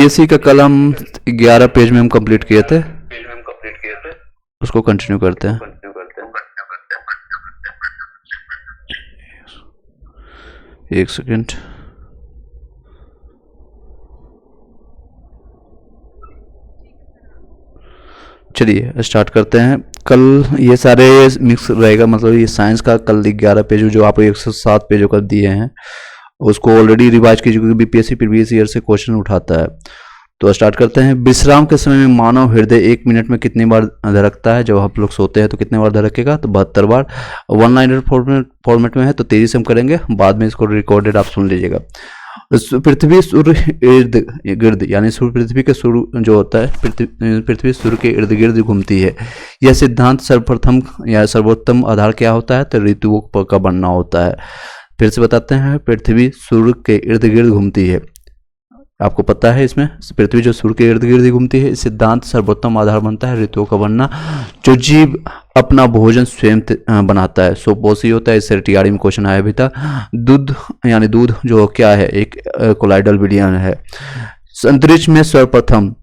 AC का कल हम 11 पेज में हम कंप्लीट किए थे, उसको कंटिन्यू करते हैं। एक सेकेंड। चलिए स्टार्ट करते हैं। कल ये सारे मिक्स रहेगा, मतलब ये साइंस का कल 11 पेज जो आप 107 पेजों का दिए हैं उसको ऑलरेडी रिवाइज कीजिए, क्योंकि बीपीएससी प्रीवियस ईयर से क्वेश्चन उठाता है। तो स्टार्ट करते हैं। विश्राम के समय में मानव हृदय 1 मिनट में कितनी बार धड़कता है? जब आप लोग सोते हैं तो कितने बार धड़केगा? तो 72 बार। वन लाइनर फॉर्मेट में है तो तेजी से हम करेंगे, बाद में इसको रिकॉर्डेड आप सुन लीजिएगा। पृथ्वी सूर्य इर्द गिर्द, यानी सूर्य पृथ्वी के सूर्य जो होता है, पृथ्वी सूर्य के इर्द गिर्द घूमती है। यह सिद्धांत सर्वप्रथम या सर्वोत्तम आधार क्या होता है? तो ऋतुओं का बनना होता है। फिर से बताते हैं, पृथ्वी सूर्य के इर्द गिर्द घूमती है, आपको पता है इसमें पृथ्वी जो सूर्य के इर्द गिर्द घूमती है। सिद्धांत सर्वोत्तम आधार बनता है ऋतुओं का बनना। जो जीव अपना भोजन स्वयं बनाता है सो पोषी होता है। इससे टीआरई में क्वेश्चन आया भी था। दूध यानी दूध जो क्या है, एक कोलाइडल विडियन है। अंतरिक्ष में सर्वप्रथम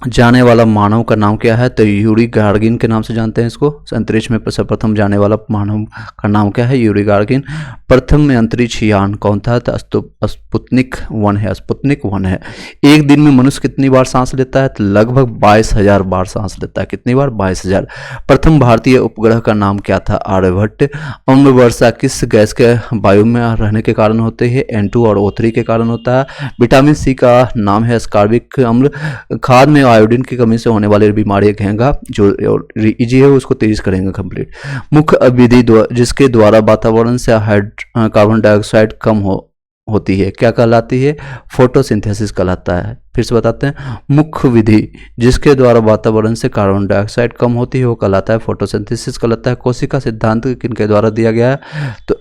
जाने वाला मानव का नाम क्या है? तो यूरी गार्गिन के नाम से जानते हैं इसको। अंतरिक्ष में सर्वप्रथम जाने वाला मानव का नाम क्या है? Yuri Gagarin. प्रथम अंतरिक्ष यान कौन था? तो स्पुतनिक 1 है। स्पुतनिक 1 है। एक दिन में मनुष्य कितनी बार सांस लेता है? तो लगभग 22,000 बार सांस लेता है। कितनी बार? 22,000। प्रथम भारतीय उपग्रह का नाम क्या था? आर्यभट्ट। अम्ल वर्षा किस गैस के वायु में रहने के कारण होते हैं? N2 और O3 के कारण होता है। विटामिन सी का नाम है स्कार्बिक अम्ल। खाद में आयोडीन की कमी से होने वाली बीमारी घेंगा जो इजी है उसको तेज करेंगे कंप्लीट। मुख्य विधि जिसके द्वारा वातावरण से कार्बन डाइऑक्साइड कम होती है क्या कहलाती है? फोटोसिंथेसिस कहलाता है। फिर से बताते हैं, मुख्य विधि जिसके द्वारा वातावरण से कार्बन डाइऑक्साइड कम होती है वो कहलाता है फोटोसिंथेसिस कहलाता है। कोशिका सिद्धांत किनके द्वारा दिया गया है? तो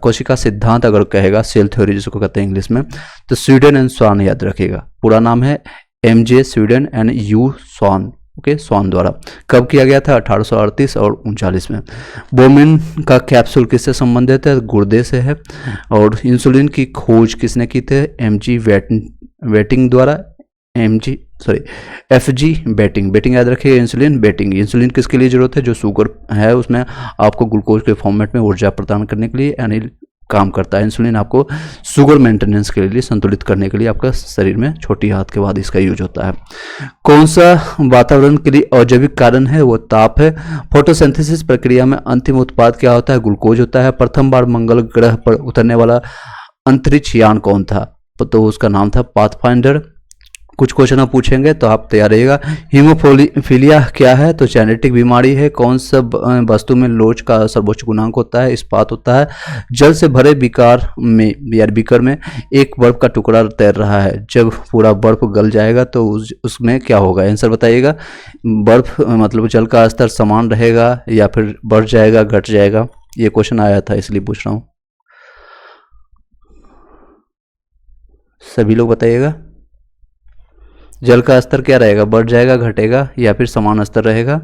कोशिका सिद्धांत अगर कहेगा, सेल थ्योरी जिसको कहते हैं इंग्लिश में, तो स्वीडन एंड स्वान याद रखिएगा। पूरा नाम है MJ Sweden and U Swan. Okay, Swan द्वारा। कब किया गया था? 1838 और 39 में। बोमिन का कैप्सूल किससे संबंधित है? गुर्दे से है। और इंसुलिन की खोज किसने की थी? वेटिंग द्वारा। FG बेटिंग याद रखिए। Insulin betting. इंसुलिन किसके लिए जरूरत है? जो शुगर है उसमें आपको ग्लूकोज के फॉर्मेट में ऊर्जा प्रदान करने के लिए यानी काम करता है। इंसुलिन आपको शुगर मेंटेनेंस के लिए, संतुलित करने के लिए आपका शरीर में छोटी हाथ के बाद इसका यूज होता है। कौन सा वातावरण के लिए अजैविक कारण है? वो ताप है। फोटोसिंथेसिस प्रक्रिया में अंतिम उत्पाद क्या होता है? ग्लूकोज होता है। प्रथम बार मंगल ग्रह पर उतरने वाला अंतरिक्ष यान कौन था? तो उसका नाम था पाथफाइंडर। कुछ क्वेश्चन आप पूछेंगे तो आप तैयार रहिएगा। हीमोफिलिया क्या है? तो जेनेटिक बीमारी है। कौन सा वस्तु में लोच का सर्वोच्च गुणांक होता है? इस्पात होता है। जल से भरे बीकर में एक बर्फ का टुकड़ा तैर रहा है। जब पूरा बर्फ गल जाएगा तो उसमें क्या होगा? आंसर बताइएगा। बर्फ मतलब जल का स्तर समान रहेगा या फिर बढ़ जाएगा, घट जाएगा? ये क्वेश्चन आया था इसलिए पूछ रहा हूं, सभी लोग बताइएगा। जल का स्तर क्या रहेगा? बढ़ जाएगा, घटेगा या फिर समान स्तर रहेगा?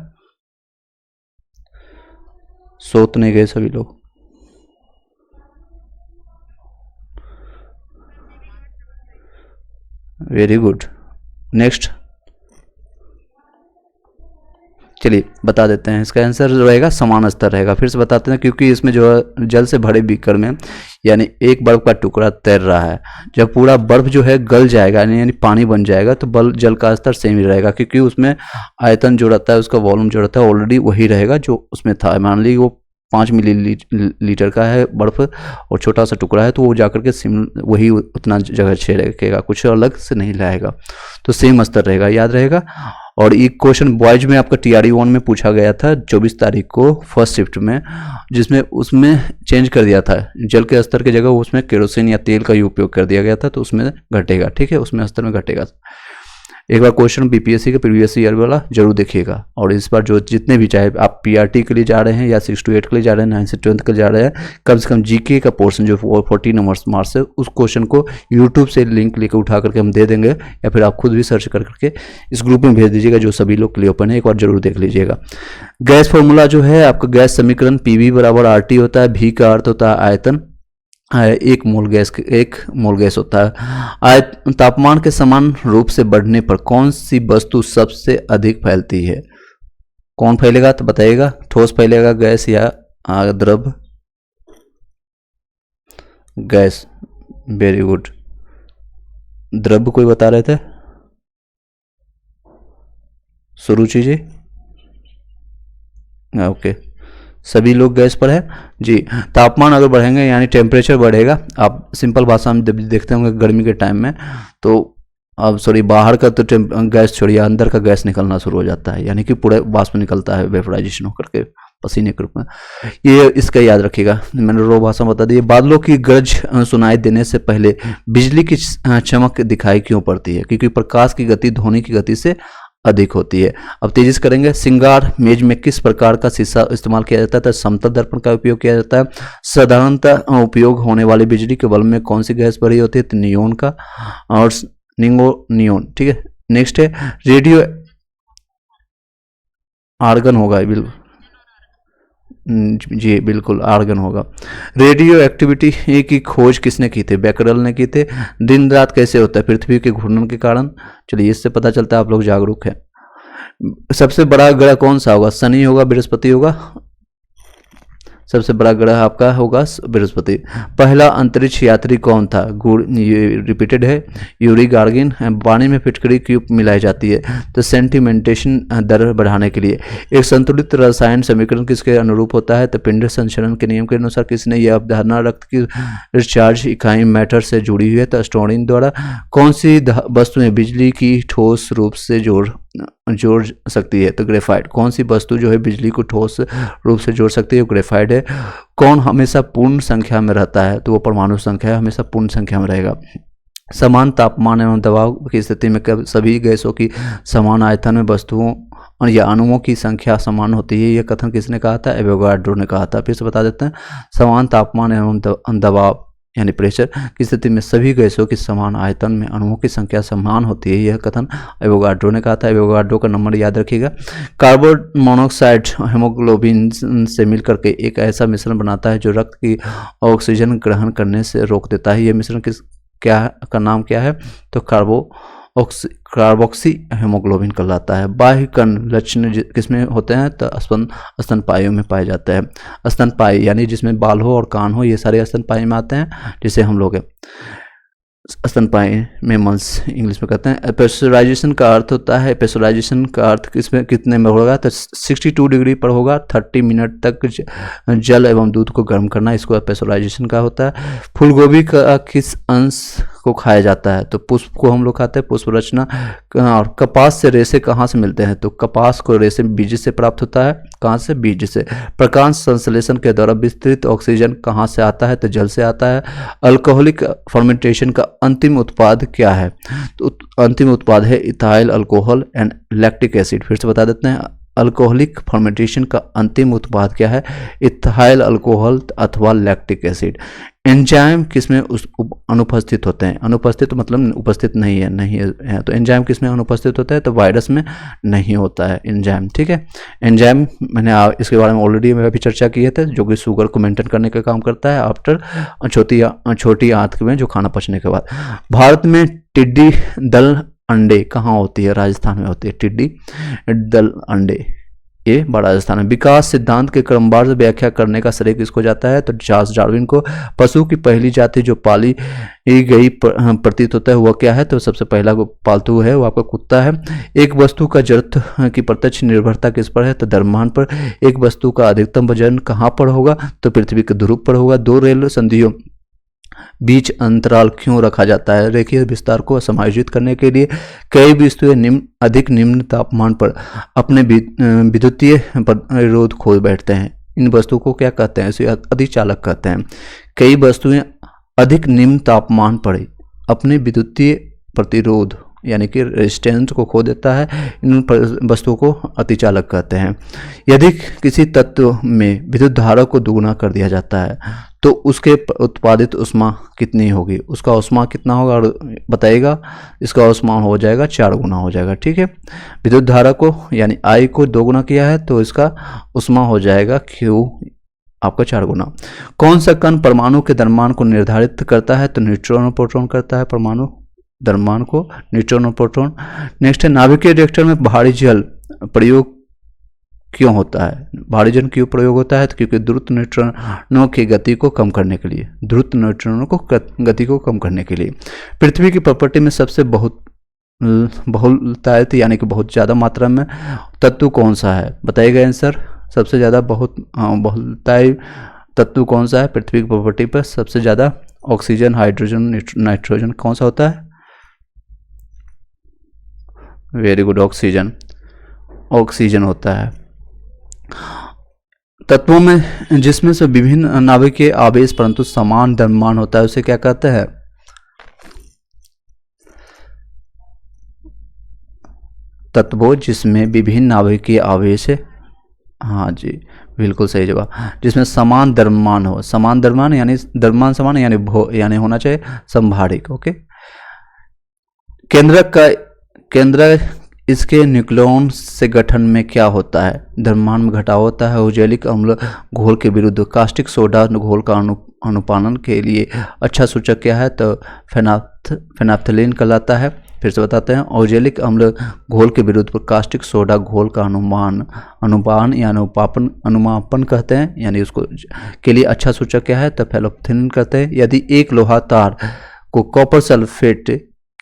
सोच नहीं गए सभी लोग। Very good. नेक्स्ट चलिए बता देते हैं, इसका आंसर रहेगा समान स्तर रहेगा। फिर से बताते हैं, क्योंकि इसमें जो है जल से भरे बीकर में यानी एक बर्फ का टुकड़ा तैर रहा है। जब पूरा बर्फ जो है गल जाएगा यानी पानी बन जाएगा तो जल का स्तर सेम ही रहेगा, क्योंकि उसमें आयतन जो रहता है, उसका वॉल्यूम जो रहता है ऑलरेडी वही रहेगा जो उसमें था। मान लीजिए वो 5 मिलीलीटर का है बर्फ और छोटा सा टुकड़ा है, तो वो जाकर के वही उतना जगह रखेगा, कुछ अलग से नहीं लाएगा, तो सेम स्तर रहेगा, याद रहेगा। और एक क्वेश्चन बॉयज में आपका TRE 1 में पूछा गया था 24 तारीख को फर्स्ट शिफ्ट में, जिसमें उसमें चेंज कर दिया था, जल के स्तर की जगह उसमें केरोसिन या तेल का ही उपयोग कर दिया गया था, तो उसमें घटेगा। ठीक है, उसमें स्तर में घटेगा। एक बार क्वेश्चन बीपीएससी का प्रीवियस ईयर वाला जरूर देखिएगा। और इस बार जो जितने भी, चाहे आप PRT के लिए जा रहे हैं या 6 to 8 के लिए जा रहे हैं, 9 से 12 के लिए जा रहे हैं, कम से कम जीके का पोर्शन जो 40 नंबर्स मार्क्स है, उस क्वेश्चन को यूट्यूब से लिंक लेकर उठा करके हम दे देंगे, या फिर आप खुद भी सर्च कर करके इस ग्रुप में भेज दीजिएगा जो सभी लोग के लिए ओपन है। एक बार जरूर देख लीजिएगा। गैस फॉर्मूला जो है आपका, गैस समीकरण PV = RT होता है। V का अर्थ होता है आयतन, एक मोल गैस होता है। तापमान के समान रूप से बढ़ने पर कौन सी वस्तु सबसे अधिक फैलती है? कौन फैलेगा तो बताइएगा, ठोस फैलेगा, गैस या द्रव? Gas, very good. द्रव कोई बता रहे थे? सुरुचि जी, ओके, सभी लोग गैस पर है जी। तापमान अगर बढ़ेंगे यानी टेम्परेचर बढ़ेगा, आप सिंपल भाषा में देखते होंगे गर्मी के टाइम में, तो अब सॉरी बाहर का तो गैस छोड़िए, अंदर का गैस निकलना शुरू हो जाता है, यानी कि पूरे वाष्प निकलता है वेपोराइजेशन होकर के पसीने के रूप में। ये इसका याद रखिएगा, मैंने रो भाषा में बता दी। बादलों की गरज सुनाई देने से पहले बिजली की चमक दिखाई क्यों पड़ती है? क्योंकि प्रकाश की गति ध्वनि की गति से अधिक होती है। अब तेजी से करेंगे। श्रृंगार मेज में किस प्रकार का शीशा इस्तेमाल किया जाता है? तो समतल दर्पण का उपयोग किया जाता है। साधारणतः उपयोग होने वाली बिजली के बल्ब में कौन सी गैस भरी होती है? तो नियोन का और नियोन, ठीक है। नेक्स्ट है रेडियो आर्गन होगा, बिल्कुल जी, बिल्कुल आर्गन होगा। रेडियो एक्टिविटी की खोज किसने की थी? बैकरल ने की थे। दिन रात कैसे होता है? पृथ्वी के घूर्णन के कारण। चलिए, इससे पता चलता है आप लोग जागरूक हैं। सबसे बड़ा ग्रह कौन सा होगा? शनि होगा, बृहस्पति होगा? सबसे बड़ा ग्रह आपका होगा बृहस्पति। पहला अंतरिक्ष यात्री कौन था? रिपीटेड है, यूरी गार्गिन। पानी में फिटकरी क्यों मिलाई जाती है? तो सेंटिमेंटेशन दर बढ़ाने के लिए। एक संतुलित रसायन समीकरण किसके अनुरूप होता है? तो पिंड संचरण के नियम के अनुसार। किसने यह अवधारणा रक्त की चार्ज इकाई मैटर से जुड़ी हुई है? तो स्टोनिन द्वारा। कौन सी वस्तुएं बिजली की ठोस रूप से जोड़ सकती है? तो ग्रेफाइट। कौन सी वस्तु जो है बिजली को ठोस रूप से जोड़ सकती है? ग्रेफाइट है। कौन हमेशा पूर्ण संख्या में रहता है? तो वो परमाणु संख्या है, हमेशा पूर्ण संख्या में रहेगा। समान तापमान एवं दबाव की स्थिति में सभी गैसों की समान आयतन में वस्तुओं और या अणुओं की संख्या समान होती है। यह कथन किसने कहा था? एवोगाड्रो ने कहा था। फिर से बता देते हैं, समान तापमान एवं दबाव यानी प्रेशर की स्थिति में सभी गैसों की समान आयतन में अणुओं की संख्या समान होती है। यह कथन एवोगाड्रो ने कहा था। एवोगाड्रो का नंबर याद रखिएगा। कार्बन मोनोऑक्साइड हेमोग्लोबिन से मिलकर के एक ऐसा मिश्रण बनाता है जो रक्त की ऑक्सीजन ग्रहण करने से रोक देता है। यह मिश्रण का नाम क्या है? तो कार्बोक्सी हेमोग्लोबिन कहलाता है। बाह्य कण लक्षण किसमें होते हैं? तो स्तनपायियों में पाए जाते हैं। स्तनपायी यानी जिसमें बाल हो और कान हो, ये सारे स्तनपायी में आते हैं, जिसे हम लोग स्तनपायी मेमल्स इंग्लिश में कहते हैं। प्रेशराइजेशन का अर्थ होता है, प्रेशराइजेशन का अर्थ किसमें कितने में होगा? तो 62 डिग्री पर होगा। 30 मिनट तक जल एवं दूध को गर्म करना, इसको प्रेशराइजेशन का होता है। फूलगोभी का किस अंश को खाया जाता है? तो पुष्प को हम लोग खाते हैं, पुष्प रचना। और कपास से रेशे कहाँ से मिलते हैं? तो कपास को रेशे बीज से प्राप्त होता है। कहाँ से? बीज से। प्रकाश संश्लेषण के द्वारा विस्तृत ऑक्सीजन कहाँ से आता है? तो जल से आता है। अल्कोहलिक फर्मेंटेशन का अंतिम उत्पाद क्या है? तो अंतिम उत्पाद है ethyl alcohol and lactic acid. फिर से बता देते हैं, अल्कोहलिक फर्मेंटेशन का अंतिम उत्पाद क्या है? इथाइल अल्कोहल अथवा लैक्टिक एसिड। एंजाइम किसमें अनुपस्थित होते हैं? अनुपस्थित मतलब उपस्थित नहीं है। तो एंजाइम किसमें अनुपस्थित होता है? तो वायरस में नहीं होता है एंजाइम, ठीक है। एंजाइम मैंने इसके बारे में ऑलरेडी मैं भी चर्चा की है, जो कि शुगर को मेंटेन करने का काम करता है आफ्टर छोटी आंत में, जो खाना पचने के बाद। भारत में टिड्डी दल अंडे कहाँ होती है? राजस्थान में होती है टिड्डी दल अंडे, ये बड़ा राजस्थान है। विकास सिद्धांत के क्रमवार से व्याख्या करने का श्रेय किसको जाता है? तो चार्ल्स डार्विन को। पशु की पहली जाति जो पाली गई प्रतीत होता है वह क्या है? तो सबसे पहला पालतू है वो आपका कुत्ता है। एक वस्तु का जड़त्व की प्रत्यक्ष निर्भरता किस पर है? तो द्रव्यमान पर। एक वस्तु का अधिकतम वजन कहाँ पर होगा? तो पृथ्वी के ध्रुव पर होगा। दो रेल संधियों बीच अंतराल क्यों रखा जाता है? रेखीय विस्तार को समायोजित करने के लिए। कई वस्तुएं अधिक निम्न तापमान पर अपने विद्युतीय प्रतिरोध खो बैठते हैं। इन वस्तुओं को क्या कहते हैं? इसे अधिचालक कहते हैं। कई वस्तुएं अधिक निम्न तापमान पर अपने विद्युतीय प्रतिरोध यानी कि रेजिस्टेंस को खो देता है। इन वस्तुओं को अतिचालक कहते हैं। यदि किसी तत्व में विद्युत धारा को दुगुना कर दिया जाता है तो उसके उत्पादित ऊष्मा कितनी होगी? उसका ऊष्मा कितना होगा और बताइएगा? इसका ऊष्मा हो जाएगा 4 गुना हो जाएगा, ठीक है। विद्युत धारा को यानी I को 2 गुना किया है तो इसका ऊष्मा हो जाएगा Q आपका 4 गुना। कौन सा कण परमाणु के द्रव्यमान को निर्धारित करता है? तो न्यूट्रॉन और प्रोटॉन करता है परमाणु द्रव्यमान को, न्यूट्रॉन और प्रोटॉन। नेक्स्ट है नाभिकीय रिएक्टर में भारी जल प्रयोग क्यों होता है? भारी जल क्यों प्रयोग होता है? तो क्योंकि द्रुत न्यूट्रॉनों की गति को कम करने के लिए, द्रुत न्यूट्रॉनों को गति को कम करने के लिए। पृथ्वी की प्रॉपर्टी में सबसे बहुलतायत यानी कि बहुत ज़्यादा मात्रा में तत्व कौन सा है? बताइएगा आंसर। सबसे ज़्यादा बहुलतायत तत्व कौन सा है पृथ्वी की प्रॉपर्टी पर? सबसे ज़्यादा ऑक्सीजन, हाइड्रोजन, नाइट्रोजन कौन सा होता है? Very good, oxygen. ऑक्सीजन होता है। तत्वों में जिसमें से विभिन्न नाभिकीय आवेश परंतु समान द्रव्यमान होता है उसे क्या कहते हैं? तत्वों जिसमें विभिन्न नाभिकीय आवेश है, हाँ जी बिल्कुल सही जवाब, जिसमें समान द्रव्यमान हो। समान द्रव्यमान यानी द्रव्यमान समान यानी होना चाहिए संभारिक। ओके। केंद्रक इसके न्यूक्लियन से गठन में क्या होता है? द्रव्यमान में घटाव होता है। औजेलिक अम्ल घोल के विरुद्ध कास्टिक सोडा घोल का अनुपालन के लिए अच्छा सूचक क्या है? तो फेनाफ्थलीन कहलाता है। फिर से बताते हैं, औजेलिक अम्ल घोल के विरुद्ध कास्टिक सोडा घोल का अनुपान या अनुमापन कहते हैं, यानी उसको के लिए अच्छा सूचक क्या है? तो फेनाफ्थलीन कहते हैं। यदि एक लोहा तार को कॉपर सल्फेट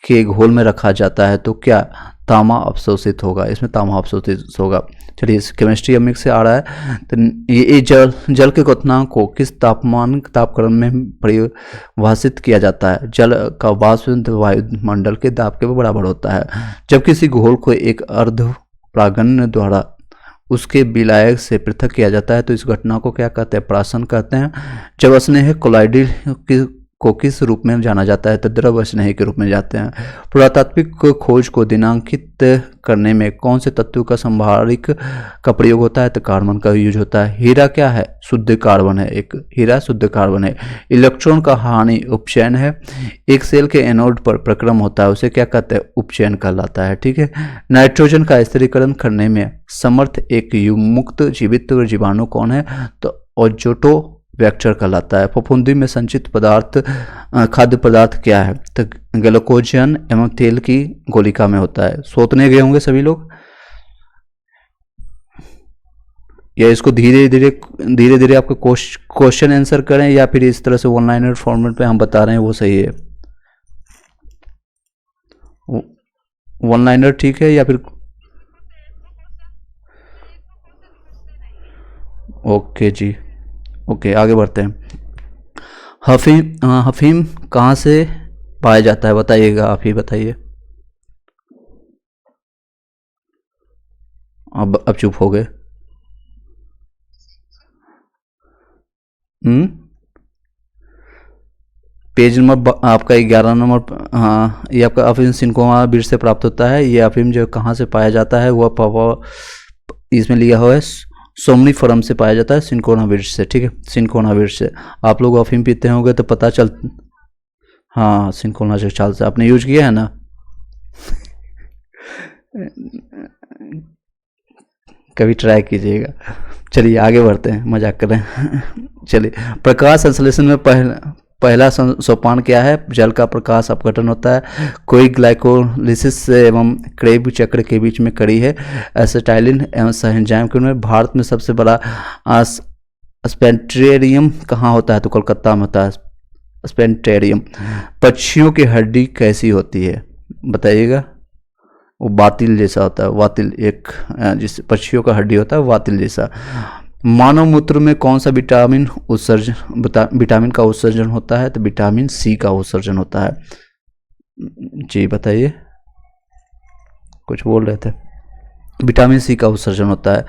के घोल में रखा जाता है तो क्या तांबा अवशोषित होगा? इसमें तांबा अवशोषित होगा। चलिए, इस केमिस्ट्री अमिक से आ रहा है। तो ये जल के क्वथनांक को किस तापक्रम में परिभाषित किया जाता है? जल का वाष्प वायुमंडल के दाब के बराबर होता है। जब किसी घोल को एक अर्ध प्रागण्य द्वारा उसके विलायक से पृथक किया जाता है तो इस घटना को क्या कहते हैं? प्राशन कहते हैं। जब स्नेह कोलाइडल को किस रूप में जाना जाता है? तो द्रव स्नेह के रूप में जाते हैं। पुरातात्विक खोज को दिनांकित करने में कौन से तत्व का संभारिक का प्रयोग होता है? तो कार्बन का यूज होता है। हीरा क्या है? शुद्ध कार्बन है। एक हीरा शुद्ध कार्बन है। इलेक्ट्रॉन का हानि उपचयन है। एक सेल के एनोड पर प्रक्रम होता है, उसे क्या कहते हैं? उपचयन कहलाता है। ठीक है। नाइट्रोजन का स्थिरीकरण करने में समर्थ एक मुक्त जीवित जीवाणु कौन है? तो ओजोटो वेक्टर कहलाता है। फफूंदी में संचित पदार्थ खाद्य पदार्थ क्या है? तो ग्लूकोजन एवं तेल की गोलिका में होता है। सोचने गए होंगे सभी लोग, या इसको धीरे धीरे आपके क्वेश्चन आंसर करें, या फिर इस तरह से वन लाइनर फॉर्मेट पे हम बता रहे हैं वो सही है? वन लाइनर ठीक है या फिर? ओके जी, ओके आगे बढ़ते हैं। अफीम कहाँ से पाया जाता है? बताइएगा, आप ही बताइए। अब चुप हो गए। पेज नंबर आपका 11 नंबर। हाँ, ये आपका अफीम सिनकोना वृक्ष से प्राप्त होता है। ये अफीम जो कहाँ से पाया जाता है वह इसमें लिया हुआ है सोमनीफरम से पाया जाता है, सिनकोना वृक्ष से। ठीक है, सिनकोना वृक्ष से। आप लोग अफीम पीते होंगे तो पता चल, हाँ सिनकोना से चाल से आपने यूज किया है ना? कभी ट्राई कीजिएगा। चलिए आगे बढ़ते हैं, मजाक कर रहे हैं। चलिए, प्रकाश संश्लेषण में पहला सोपान क्या है? जल का प्रकाश अपघटन होता है। कोई ग्लाइकोलिसिस एवं क्रेब चक्र के बीच में कड़ी है। एसिटाइलिन एवं सहएंजाइम के में भारत में सबसे बड़ा स्पेंटेरियम कहाँ होता है? तो कोलकाता में होता है स्पेंटेरियम। पक्षियों की हड्डी कैसी होती है? बताइएगा। वो वातिल जैसा होता है। वातिल एक जिस पक्षियों का हड्डी होता है वातिल जैसा। मानव मूत्र में कौन सा विटामिन का उत्सर्जन होता है? तो विटामिन सी का उत्सर्जन होता है। जी बताइए, कुछ बोल रहे थे। विटामिन सी का उत्सर्जन होता है।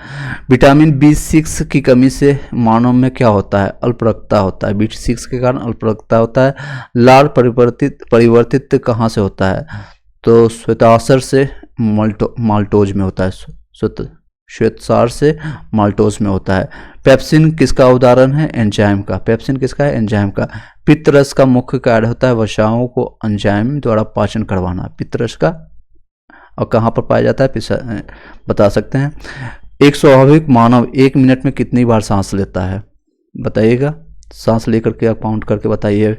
विटामिन B6 की कमी से मानव में क्या होता है? अल्परक्तता होता है। B6 के कारण अल्परक्तता होता है। लाल परिवर्तित कहाँ से होता है? तो श्वेताशर से माल्टोज में होता है। श्वेतसार से माल्टोज में होता है। पेप्सिन किसका उदाहरण है? एंजाइम का। पेप्सिन किसका है? एंजाइम का। पित्तरस का मुख्य कार्य होता है वसाओं को एंजाइम द्वारा पाचन करवाना। पित्तरस का, और कहाँ पर पाया जाता है बता सकते हैं? एक स्वाभाविक मानव 1 मिनट में कितनी बार सांस लेता है? बताइएगा, सांस लेकर के आप काउंट करके बताइए।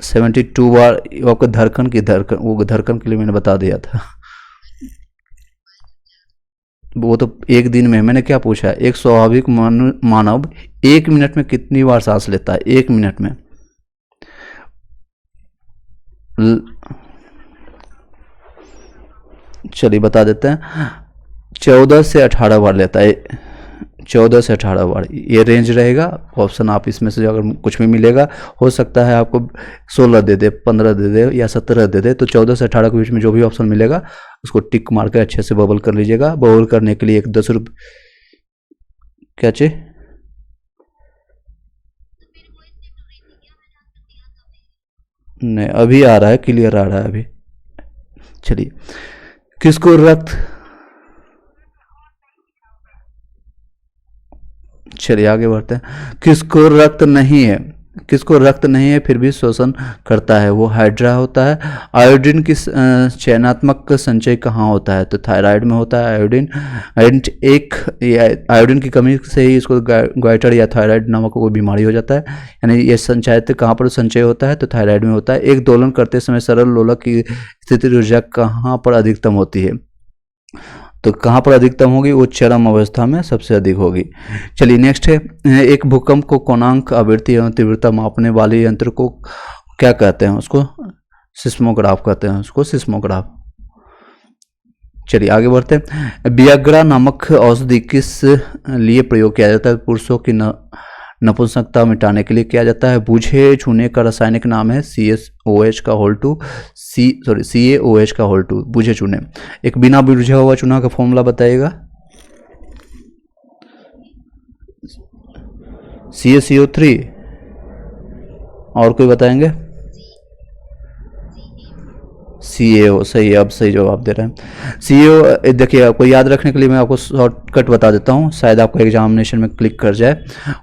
72 बार। वो आपका धड़कन की धड़कन, वो धड़कन के लिए मैंने बता दिया था। वो तो एक दिन में, मैंने क्या पूछा, एक स्वाभाविक मानव 1 मिनट में कितनी बार सांस लेता है? 1 मिनट में चलिए बता देते हैं, 14 से 18 बार लेता है। 14 से 18 बार ये रेंज रहेगा। ऑप्शन आप इसमें से अगर कुछ भी मिलेगा, हो सकता है आपको 16 दे दे, 15 दे दे या 17 दे दे, तो 14 से 18 के बीच में जो भी ऑप्शन मिलेगा उसको टिक मार के अच्छे से बबल कर लीजिएगा। बबल करने के लिए एक 10 रुपये, क्या चाहिए? नहीं, अभी आ रहा है, क्लियर आ रहा है अभी। चलिए, किसको रक्त, चलिए आगे बढ़ते हैं। किसको रक्त नहीं है, किसको रक्त नहीं है फिर भी शोषण करता है? वो हाइड्रा होता है। आयोडीन की चयनात्मक संचय कहाँ होता है? तो थायराइड में होता है आयोडीन। आयोडीन की कमी से ही इसको ग्वाइटर या थायराइड नामक कोई बीमारी हो जाता है। यानी ये संचयित कहाँ पर संचय होता है? तो थायराइड में होता है। एक दोलन करते समय सरल लोलक की स्थिति ऊर्जा कहाँ पर अधिकतम होती है? तो कहाँ पर अधिकतम होगी? वो चरम अवस्था में सबसे अधिक होगी। चलिए नेक्स्ट है, एक भूकंप को कोणांक, आवृत्ति एवं तीव्रता मापने वाले यंत्र को क्या कहते हैं? उसको सिस्मोग्राफ कहते हैं, उसको सिस्मोग्राफ। चलिए आगे बढ़ते हैं। वियाग्रा नामक औषधि किस लिए प्रयोग किया जाता है? पुरुषों की नपुंसकता मिटाने के लिए किया जाता है। बूझे छूने का रासायनिक नाम है CaOH का होल 2। बूझे चूने। एक बिना बुझा हुआ चूना का फॉर्मूला बताइएगा। CaCO3। और कोई बताएंगे? CaO। सही है, अब सही जवाब दे रहे हैं। CaO देखिए, आपको याद रखने के लिए मैं आपको शॉर्टकट बता देता हूँ, शायद आपको एग्जामिनेशन में क्लिक कर जाए।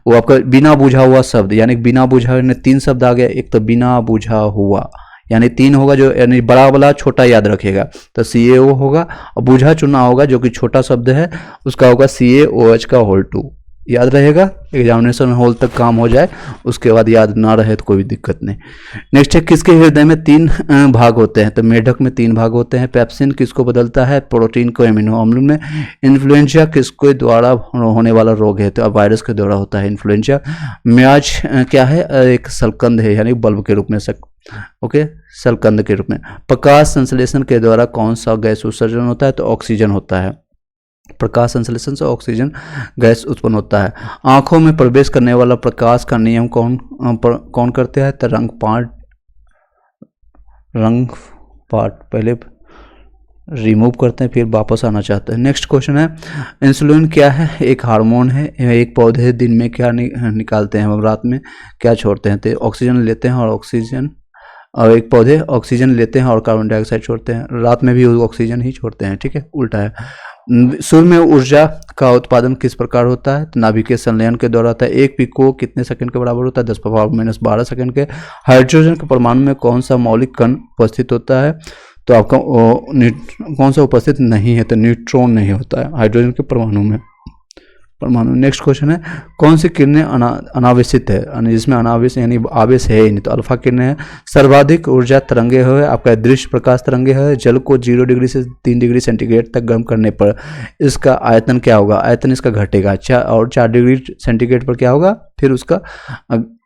वो आपका बिना बुझा हुआ शब्द, यानी बिना बुझा, 3 शब्द आ गया। एक तो बिना बुझा हुआ, यानी 3 होगा, जो यानी बड़ा वाला छोटा याद रखेगा तो CaO होगा, और बुझा चुना होगा जो कि छोटा शब्द है, उसका होगा CaOH का होल 2। याद रहेगा, एग्जामिनेशन हॉल तक काम हो जाए, उसके बाद याद ना रहे तो कोई दिक्कत नहीं। नेक्स्ट है, किसके हृदय में 3 भाग होते हैं? तो मेढक में 3 भाग होते हैं। पेप्सिन किसको बदलता है? प्रोटीन को एमिनो अम्ल में। इन्फ्लुएंजा किसके द्वारा होने वाला रोग है? तो अब वायरस के द्वारा होता है इन्फ्लुएंजा। म्याज क्या है? एक सलकंद है, यानी बल्ब के रूप में ओके, सलकंद के रूप में। प्रकाश संश्लेषण के द्वारा कौन सा गैस उत्सर्जन होता है? तो ऑक्सीजन होता है। प्रकाश संश्लेषण से ऑक्सीजन गैस उत्पन्न होता है। आंखों में प्रवेश करने वाला प्रकाश का नियम कौन करते हैं? तो रंगपाठ पहले रिमूव करते हैं, फिर वापस आना चाहते हैं। नेक्स्ट क्वेश्चन है, इंसुलिन क्या है? एक हार्मोन है। एक पौधे दिन में क्या निकालते हैं, रात में क्या छोड़ते हैं? तो ऑक्सीजन लेते हैं और एक पौधे ऑक्सीजन लेते हैं और कार्बन डाइऑक्साइड छोड़ते हैं। रात में भी ऑक्सीजन ही छोड़ते हैं, ठीक है, उल्टा है। सूर्य में ऊर्जा का उत्पादन किस प्रकार होता है? तो नाभिकीय संलयन के द्वारा होता है। 1 पिको कितने सेकंड के बराबर होता है? 10⁻⁻12 सेकंड के। हाइड्रोजन के परमाणु में कौन सा मौलिक कण उपस्थित होता है? तो आपका कौन सा उपस्थित नहीं है? तो न्यूट्रॉन नहीं होता है हाइड्रोजन के परमाणु में। नेक्स्ट क्वेश्चन है, कौन सी किरणें अनावेशित है? जिसमें अनावेश यानी आवेश है ही नहीं, तो अल्फा किरणें है। सर्वाधिक ऊर्जा तरंगे है आपका दृश्य प्रकाश तरंगे है। जल को 0 डिग्री से 3 डिग्री सेंटीग्रेड तक गर्म करने पर इसका आयतन क्या होगा? आयतन इसका घटेगा। और 4 डिग्री सेंटीग्रेड पर क्या होगा? फिर उसका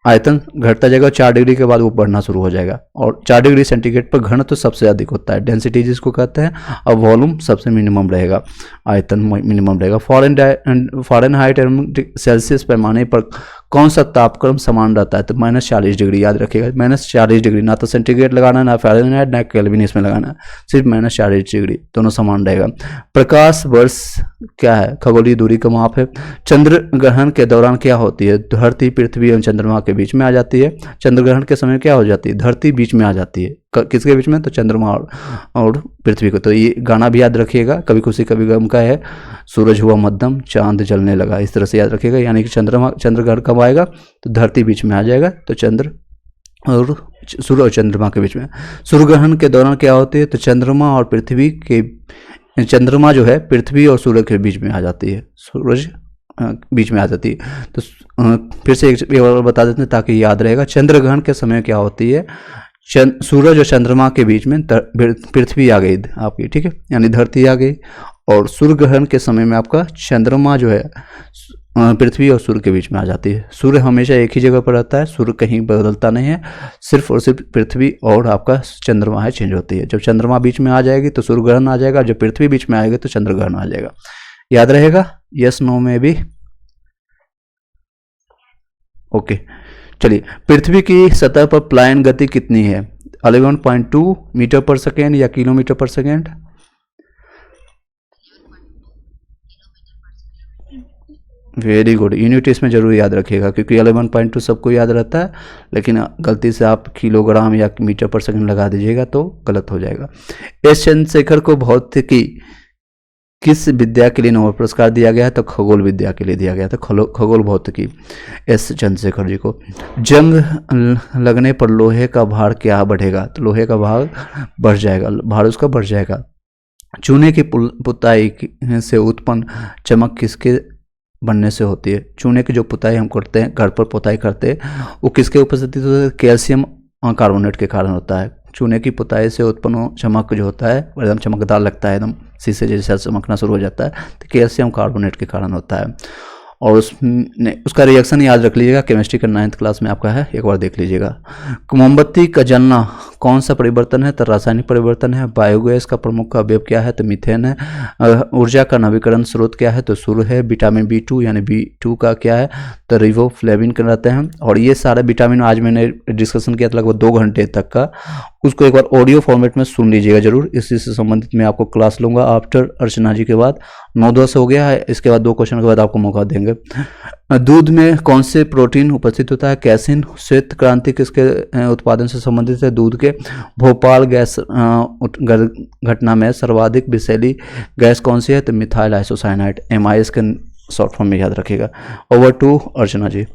आयतन घटता जाएगा। 4 डिग्री के बाद वो बढ़ना शुरू हो जाएगा। और 4 डिग्री सेंटीग्रेड पर घनत्व तो सबसे अधिक होता है, डेंसिटी जिसको कहते हैं, और वॉल्यूम सबसे मिनिमम रहेगा, आयतन मिनिमम रहेगा। फ़ारेनहाइट एवं सेल्सियस पैमाने पर कौन सा तापक्रम समान रहता है? तो -40 डिग्री। याद रखिएगा, -40 डिग्री, ना तो सेंटीग्रेड लगाना, ना फ़ारेनहाइट, ना केल्विन इसमें लगाना, सिर्फ -40 डिग्री, दोनों समान रहेगा। प्रकाश वर्ष क्या है? खगोलीय दूरी का माप है। चंद्र ग्रहण के दौरान क्या होती है? धरती पृथ्वी एवं चंद्रमा के बीच में आ जाती है। चंद्र ग्रहण के समय क्या हो जाती है? धरती बीच में आ जाती है। किसके बीच में? तो चंद्रमा और पृथ्वी को। तो ये गाना भी याद रखिएगा, कभी खुशी कभी गम का है। सूरज हुआ मध्यम, चांद जलने लगा, इस तरह से याद रखिएगा। यानी कि चंद्र ग्रहण कब आएगा? तो धरती बीच में आ जाएगा, तो चंद्र और सूर्य और चंद्रमा के बीच में। सूर्य ग्रहण के दौरान क्या होती है? तो चंद्रमा जो है पृथ्वी और सूर्य के बीच में आ जाती है। सूरज बीच में आ जाती है। तो फिर से एक बार बता देते हैं ताकि याद रहेगा। चंद्र ग्रहण के समय क्या होती है, सूरज और चंद्रमा के बीच में पृथ्वी आ गई आपकी, ठीक है, यानी धरती आ गई। और सूर्य ग्रहण के समय में आपका चंद्रमा जो है पृथ्वी और सूर्य के बीच में आ जाती है। सूर्य हमेशा एक ही जगह पर रहता है, सूर्य कहीं बदलता नहीं है, सिर्फ और सिर्फ पृथ्वी और आपका चंद्रमा है चेंज होती है। जब चंद्रमा बीच में आ जाएगी तो सूर्य ग्रहण आ जाएगा, जब पृथ्वी बीच में आएगी तो चंद्र ग्रहण आ जाएगा। याद रहेगा, यस नो में भी। ओके चलिए, पृथ्वी की सतह पर प्लायन गति कितनी है, 11.2 मीटर पर सेकेंड या किलोमीटर पर सेकेंड? वेरी गुड, यूनिट इसमें जरूर याद रखिएगा क्योंकि 11.2 सबको याद रहता है, लेकिन गलती से आप किलोग्राम या मीटर पर सेकंड लगा दीजिएगा तो गलत हो जाएगा। एस चंद्रशेखर को भौतिकी किस विद्या के लिए नोबेल पुरस्कार दिया गया है, तो खगोल विद्या के लिए दिया गया था, खगोल भौतिकी, एस चंद्रशेखर जी को। जंग लगने पर लोहे का भार क्या बढ़ेगा, तो लोहे का भार बढ़ जाएगा, भार उसका बढ़ जाएगा। चूने की पुताई से उत्पन्न चमक किसके बनने से होती है, चूने की जो पुताई हम करते हैं, घर पर पुताई करते हैं, वो किसके उपस्थिति से, कैल्शियम कार्बोनेट के कारण होता है। चूने की पुताई से उत्पन्न चमक जो होता है एकदम चमकदार लगता है, एकदम शीशे जैसा चमकना शुरू हो जाता है, तो कैल्शियम कार्बोनेट के कारण होता है। और उसका रिएक्शन याद रख लीजिएगा, केमिस्ट्री का 9th क्लास में आपका है, एक बार देख लीजिएगा। मोमबत्ती का जलना कौन सा परिवर्तन है, तो रासायनिक परिवर्तन है। बायोगैस का प्रमुख अवयव क्या है, तो मीथेन है। ऊर्जा का नवीकरण स्रोत क्या है, तो सूर्य है। विटामिन B2 यानी B2 का क्या है, तो रिबोफ्लेविन कहलाते हैं। और ये सारे विटामिन आज मैंने डिस्कशन किया था लगभग 2 घंटे तक का, उसको एक बार ऑडियो फॉर्मेट में सुन लीजिएगा जरूर। इसी से संबंधित मैं आपको क्लास लूंगा आफ्टर अर्चना जी के बाद। 9-10 हो गया है, इसके बाद 2 क्वेश्चन के बाद आपको मौका देंगे। दूध में कौन से प्रोटीन उपस्थित होता है, कैसिन। श्वेत क्रांति किसके उत्पादन से संबंधित है, दूध के। भोपाल गैस घटना में सर्वाधिक विषैली गैस कौन सी है, तो मिथाइल आइसोसाइनाइड, MIS के शॉर्ट फॉर्म में याद रखिएगा। Over to Archana ji.